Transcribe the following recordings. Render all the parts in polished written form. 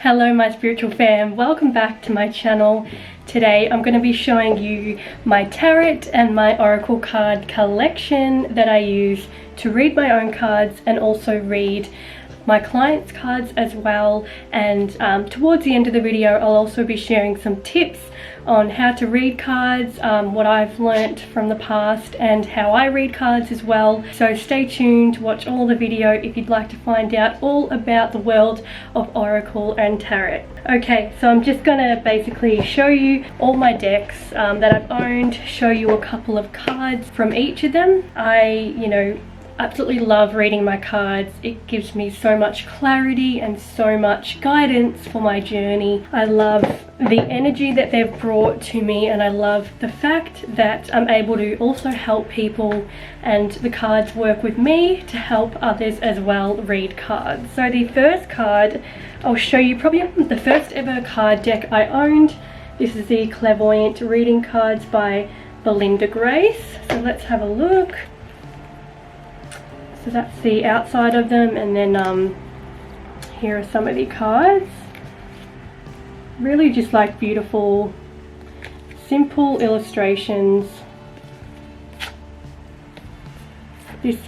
Hello my spiritual fam, welcome back to my channel. Today I'm going to be showing you my tarot and my oracle card collection that I use to read my own cards and also read my clients' cards as well. And towards the end of the video I'll also be sharing some tips on how to read cards, what I've learnt from the past and how I read cards as well. So stay tuned, watch all the video if you'd like to find out all about the world of oracle and tarot. Okay, so I'm just gonna basically show you all my decks that I've owned, show you a couple of cards from each of them. I absolutely love reading my cards. It gives me so much clarity and so much guidance for my journey. I love the energy that they've brought to me, and I love the fact that I'm able to also help people and the cards work with me to help others as well read cards. So the first card I'll show you, probably the first ever card deck I owned. This is the Clairvoyant-Reading Cards by Belinda Grace. So let's have a look. So that's the outside of them, and then here are some of the cards. Really just like beautiful, simple illustrations.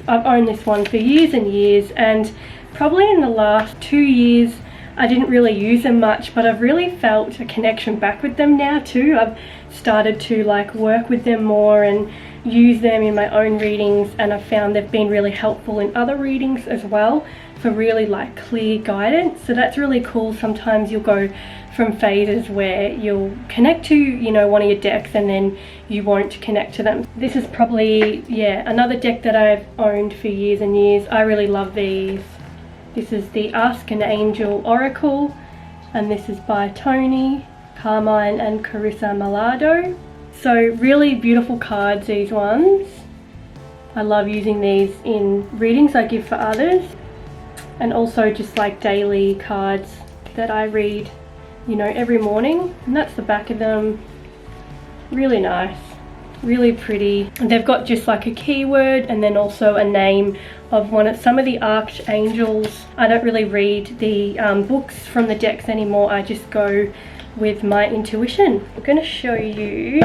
I've owned this one for years and years, and probably in the last 2 years I didn't really use them much, but I've really felt a connection back with them now too. I've started to like work with them more and use them in my own readings, and I've found they've been really helpful in other readings as well for really like clear guidance. So that's really cool. Sometimes you'll go from phases where you'll connect to one of your decks and then you won't connect to them. This is probably another deck that I've owned for years and years. I really love these. This is the Ask an Angel Oracle, and this is by Tony, Carmine and Carissa Malado. So really beautiful cards, these ones. I love using these in readings I give for others, and also just like daily cards that I read every morning. And that's the back of them. Really nice, really pretty. And they've got just like a keyword and then also a name of some of the archangels. I don't really read the books from the decks anymore. I just go with my intuition. I'm going to show you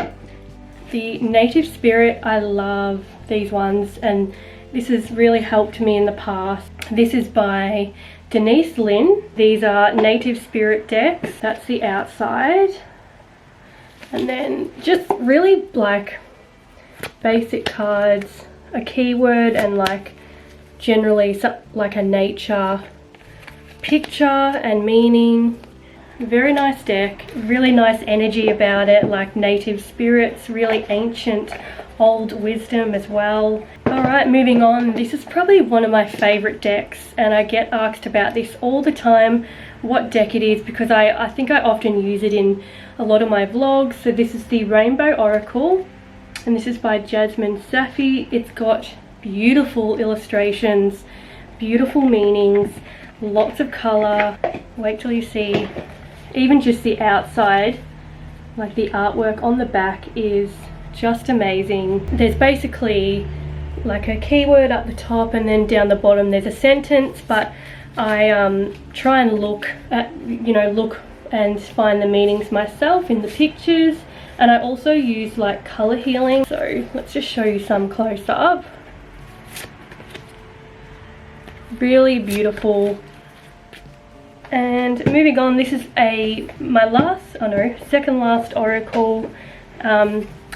the Native Spirit. I love these ones, and this has really helped me in the past. This is by Denise Lynn. These are Native Spirit decks. That's the outside. And then just really like basic cards, a keyword, and like generally like a nature picture and meaning. Very nice deck, really nice energy about it, like native spirits, really ancient old wisdom as well. Alright, moving on. This is probably one of my favorite decks, and I get asked about this all the time, what deck it is, because I think I often use it in a lot of my vlogs. So this is the Rainbow Oracle, and this is by Jasmine Safi. It's got beautiful illustrations, beautiful meanings, lots of colour. Wait till you see. Even just the outside, like the artwork on the back is just amazing. There's basically like a keyword up the top, and then down the bottom there's a sentence, but I try and look and find the meanings myself in the pictures. And I also use like colour healing. So let's just show you some close up. Really beautiful. And moving on, this is my second last oracle.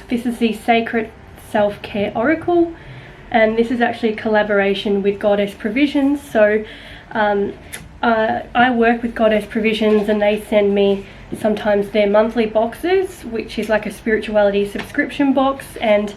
This is the Sacred Self-Care Oracle, and this is actually a collaboration with Goddess Provisions. So I work with Goddess Provisions, and they send me sometimes their monthly boxes, which is like a spirituality subscription box, and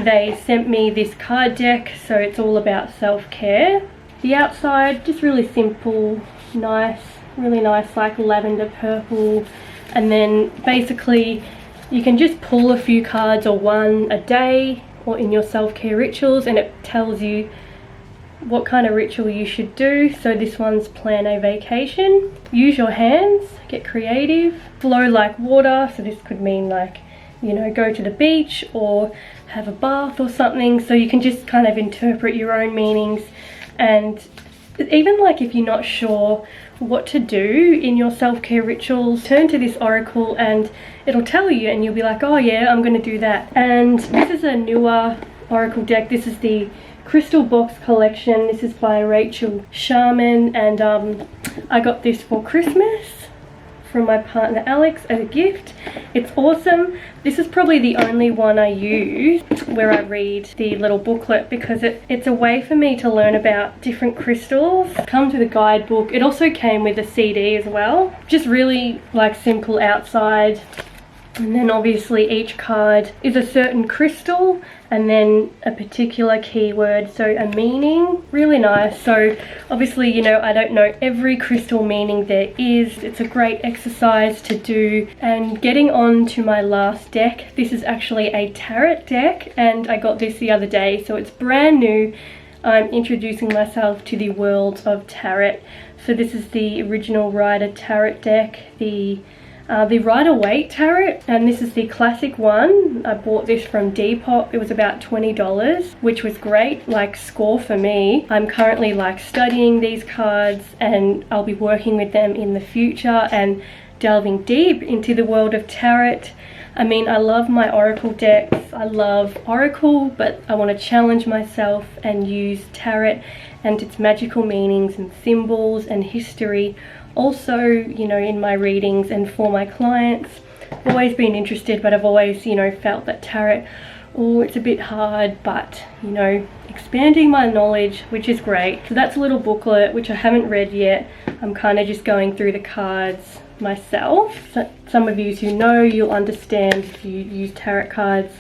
they sent me this card deck. So it's all about self-care. The outside, just really simple, nice, really nice, like lavender purple. And then basically you can just pull a few cards, or one a day, or in your self-care rituals, and it tells you what kind of ritual you should do. So this one's plan a vacation, use your hands, get creative, flow like water. So this could mean like go to the beach or have a bath or something. So you can just kind of interpret your own meanings. And even like if you're not sure what to do in your self-care rituals, turn to this oracle and it'll tell you, and you'll be like, oh yeah, I'm going to do that. And this is a newer oracle deck. This is the Crystal Box Collection. This is by Rachel Sharman, and I got this for Christmas from my partner Alex as a gift. It's awesome. This is probably the only one I use where I read the little booklet, because it's a way for me to learn about different crystals. Comes with a guidebook. It also came with a CD as well. Just really like simple outside. And then obviously each card is a certain crystal and then a particular keyword, so a meaning. Really nice. So obviously, you know, I don't know every crystal meaning there is. It's a great exercise to do. And getting on to my last deck, this is actually a tarot deck, and I got this the other day, so it's brand new. I'm introducing myself to the world of tarot. So this is the original Rider Tarot deck, the Rider-Waite Tarot, and this is the classic one. I bought this from Depop. It was about $20, which was great, like score for me. I'm currently like studying these cards, and I'll be working with them in the future and delving deep into the world of tarot. I mean, I love my oracle decks. I love oracle, but I want to challenge myself and use tarot and its magical meanings and symbols and history also, you know, in my readings and for my clients. I've always been interested, but I've always, you know, felt that tarot, oh, it's a bit hard, but, you know, expanding my knowledge, which is great. So that's a little booklet, which I haven't read yet. I'm kind of just going through the cards myself. So some of you who know, you'll understand if you use tarot cards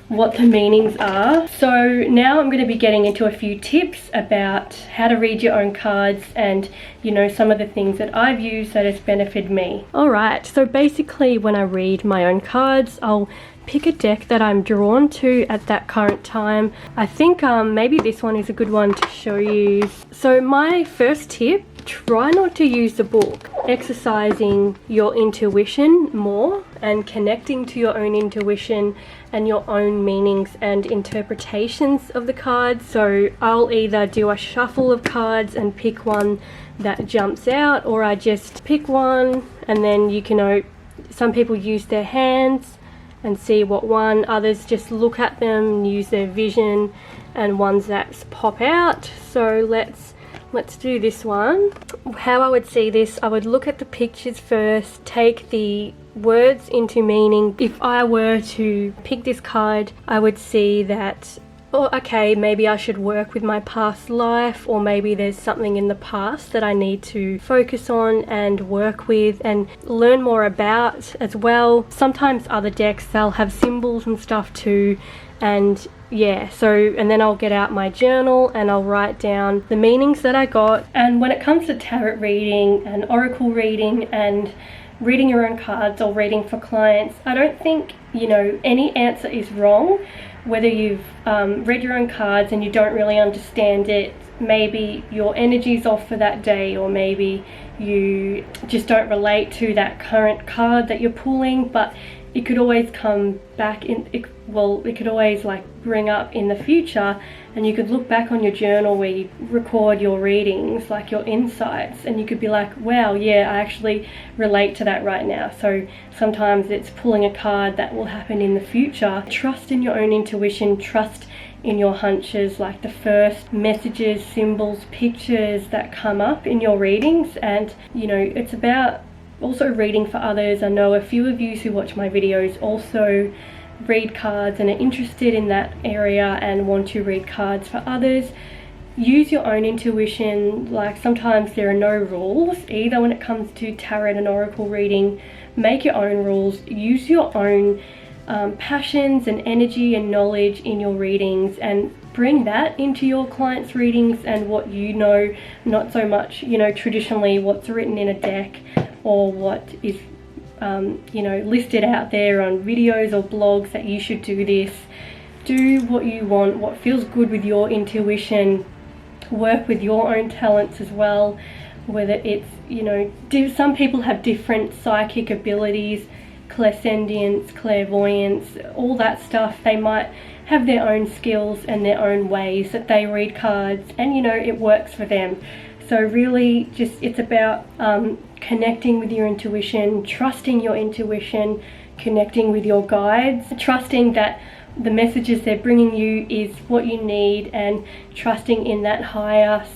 what the meanings are. So now I'm going to be getting into a few tips about how to read your own cards and, you know, some of the things that I've used that has benefited me. Alright, so basically when I read my own cards, I'll pick a deck that I'm drawn to at that current time. I think maybe this one is a good one to show you. So my first tip, try not to use the book. Exercising your intuition more and connecting to your own intuition and your own meanings and interpretations of the cards. So I'll either do a shuffle of cards and pick one that jumps out, or I just pick one and then you can know, some people use their hands and see what one, others just look at them and use their vision, and ones that pop out. So let's do this one. How I would see this, I would look at the pictures first, take the words into meaning. If I were to pick this card, I would see that, oh, okay, maybe I should work with my past life, or maybe there's something in the past that I need to focus on and work with and learn more about as well. Sometimes other decks, they'll have symbols and stuff too, and yeah, so, and then I'll get out my journal and I'll write down the meanings that I got. And when it comes to tarot reading and oracle reading and reading your own cards or reading for clients, I don't think, you know, any answer is wrong. Whether you've read your own cards and you don't really understand it, maybe your energy's off for that day, or maybe you just don't relate to that current card that you're pulling, but it could always come back in, it could always like bring up in the future, and you could look back on your journal where you record your readings, like your insights, and you could be like, wow, yeah, I actually relate to that right now. So sometimes it's pulling a card that will happen in the future. Trust in your own intuition, trust in your hunches, like the first messages, symbols, pictures that come up in your readings. And you know, it's about also reading for others. I know a few of you who watch my videos also read cards and are interested in that area and want to read cards for others. Use your own intuition. Like, sometimes there are no rules either when it comes to tarot and oracle reading. Make your own rules. Use your own passions and energy and knowledge in your readings, and bring that into your clients' readings and what you know, not so much, you know, traditionally what's written in a deck or what is you know, listed out there on videos or blogs that you should do this. Do what you want, what feels good with your intuition. Work with your own talents as well, whether it's, you know, some people have different psychic abilities, clairsentience, clairvoyance, all that stuff. They might have their own skills and their own ways that they read cards, and you know, it works for them. So really just it's about connecting with your intuition, trusting your intuition, connecting with your guides, trusting that the messages they're bringing you is what you need, and trusting in that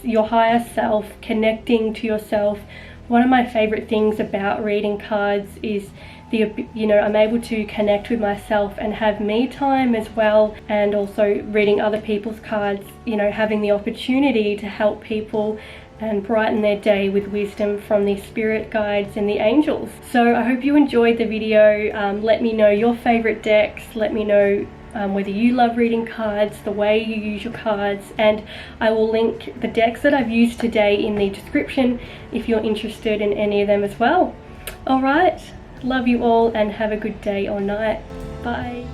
your higher self, connecting to yourself. One of my favorite things about reading cards is I'm able to connect with myself and have me time as well, and also reading other people's cards, having the opportunity to help people and brighten their day with wisdom from the spirit guides and the angels. So I hope you enjoyed the video. Let me know your favorite decks. Let me know whether you love reading cards, the way you use your cards, and I will link the decks that I've used today in the description if you're interested in any of them as well. Alright, love you all and have a good day or night. Bye.